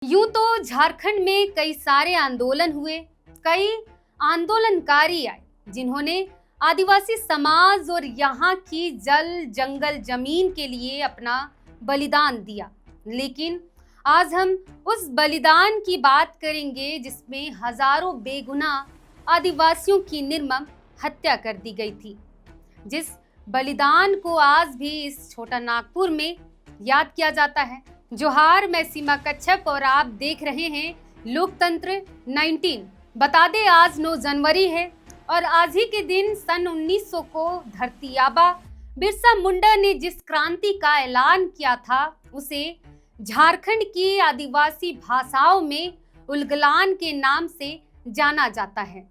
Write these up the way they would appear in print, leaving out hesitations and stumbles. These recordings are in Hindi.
यूं तो झारखंड में कई सारे आंदोलन हुए, कई आंदोलनकारी आए जिन्होंने आदिवासी समाज और यहाँ की जल जंगल जमीन के लिए अपना बलिदान दिया। लेकिन आज हम उस बलिदान की बात करेंगे जिसमें हजारों बेगुनाह आदिवासियों की निर्मम हत्या कर दी गई थी। जिस बलिदान को आज भी इस छोटा नागपुर में याद किया जाता है। जोहार, मैं सीमा कच्छप और आप देख रहे हैं लोकतंत्र 19। बता दें आज 9 जनवरी है और आज ही के दिन सन 1900 को धरती आबा बिरसा मुंडा ने जिस क्रांति का ऐलान किया था उसे झारखंड की आदिवासी भाषाओं में उलगलान के नाम से जाना जाता है।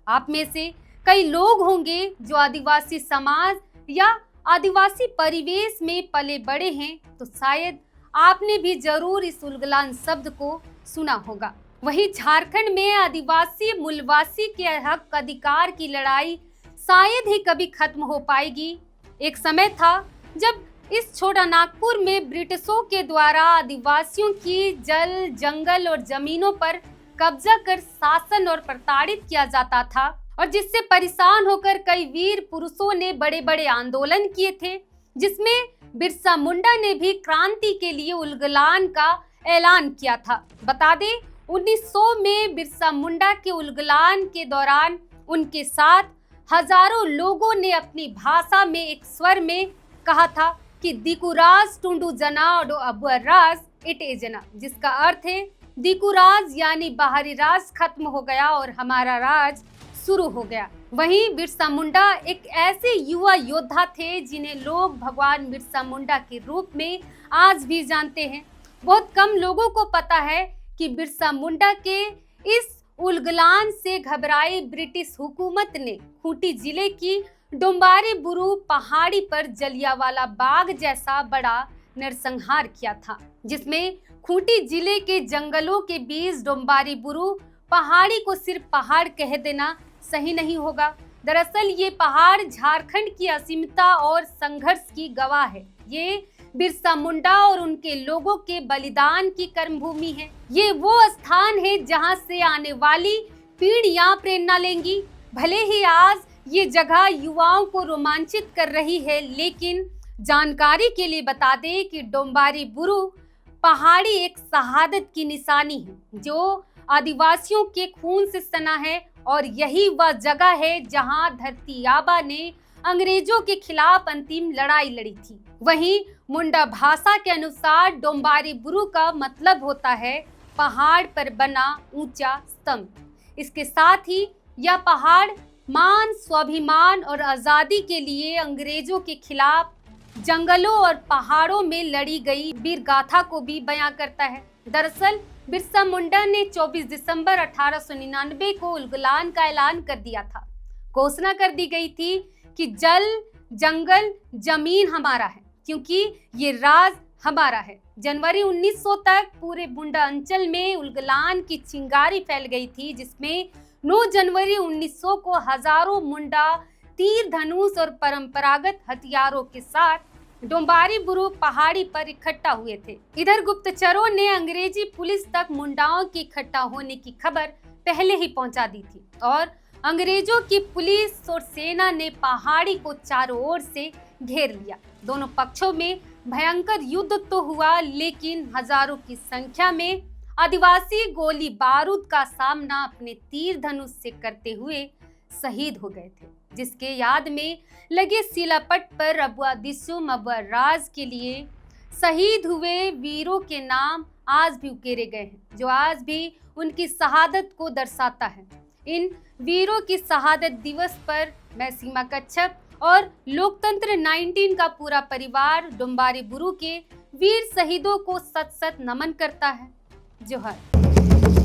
आप में से कई लोग होंगे जो आदिवासी समाज या आदिवासी परिवेश में पले बड़े हैं, तो शायद आपने भी जरूर इस उलगलान शब्द को सुना होगा। वहीं झारखंड में आदिवासी मूलवासी के हक अधिकार की लड़ाई शायद ही कभी खत्म हो पाएगी। एक समय था जब इस छोटा नागपुर में ब्रिटिशों के द्वारा आदिवासियों की जल जंगल और जमीनों पर कब्जा कर शासन और प्रताड़ित किया जाता था, और जिससे परेशान होकर कई वीर पुरुषों ने बड़े बड़े आंदोलन किए थे, जिसमें बिरसा मुंडा ने भी क्रांति के लिए उलगलान का ऐलान किया था। बता दें 1900 में बिरसा मुंडा के उलगलान के दौरान उनके साथ हजारों लोगों ने अपनी भाषा में एक स्वर में कहा था कि दिकुराज टुंडू जना और अबुअर राज इटे जना, जिसका अर्थ है दिकुराज यानी बाहरी राज खत्म हो गया और हमारा राज शुरू हो गया। वहीं बिरसा मुंडा एक ऐसे युवा योद्धा थे जिन्हें लोग भगवान बिरसा मुंडा के रूप में आज भी जानते हैं। बहुत कम लोगों को पता है कि बिरसा मुंडा के इस उलगलान से घबराई ब्रिटिश हुकूमत ने खूंटी जिले की डोम्बारी बुरू पहाड़ी पर जलियांवाला बाग जैसा बड़ा नरसंहार किया था, जिसमें खूंटी जिले के जंगलों के बीच डोम्बारी बुरू पहाड़ी को सिर्फ पहाड़ कह देना सही नहीं होगा। दरअसल ये पहाड़ झारखंड की असीमता और संघर्ष की गवाह है। ये बिरसा मुंडा और उनके लोगों के बलिदान की कर्मभूमि है। ये वो स्थान है जहां से आने वाली पीढ़ियां प्रेरणा लेंगी। भले ही आज ये जगह युवाओं को रोमांचित कर रही है, लेकिन जानकारी के लिए बता दें कि डोम्बारी बुरू पहाड़ी एक शहादत की निशानी है जो आदिवासियों के खून से सना है, और यही वह जगह है जहां धरती आबा ने अंग्रेजों के खिलाफ अंतिम लड़ाई लड़ी थी। वहीं मुंडा भाषा के अनुसार डोम्बारी बुरू का मतलब होता है पहाड़ पर बना ऊंचा स्तंभ। इसके साथ ही यह पहाड़ मान, स्वाभिमान और आजादी के लिए अंग्रेजों के खिलाफ जंगलों और पहाड़ों में लड़ी गई वीर गाथा को भी बयां करता है। दरअसल बिरसा मुंडा ने 24 दिसंबर 1899 को उलगलान का ऐलान कर दिया था। घोषणा कर दी गई थी कि जल जंगल जमीन हमारा है, क्योंकि ये राज हमारा है। जनवरी 1900 तक पूरे मुंडा अंचल में उलगलान की चिंगारी फैल गई थी, जिसमें 9 जनवरी 1900 को हजारों मुंडा तीर धनुष और परंपरागत हथियारों के साथ डोम्बारी बुरू पहाड़ी पर इकट्ठा हुए थे। इधर गुप्तचरों ने अंग्रेजी पुलिस तक मुंडाओं के इकट्ठा होने की खबर पहले ही पहुंचा दी थी, और अंग्रेजों की पुलिस और सेना ने पहाड़ी को चारों ओर से घेर लिया। दोनों पक्षों में भयंकर युद्ध तो हुआ, लेकिन हजारों की संख्या में आदिवासी गोली बारूद का सामना अपने तीर धनुष से करते हुए शहीद हो गए थे, जिसके याद में लगे शिलापट पर अबुआ दिसुम अबुआ राज के लिए शहीद हुए वीरों के नाम आज भी उकेरे गए हैं, जो आज भी उनकी शहादत को दर्शाता है। इन वीरों की शहादत दिवस पर मैं सीमा कच्छप और लोकतंत्र 19 का पूरा परिवार डोम्बारी बुरू के वीर शहीदों को सत सत नमन करता है। जोहार।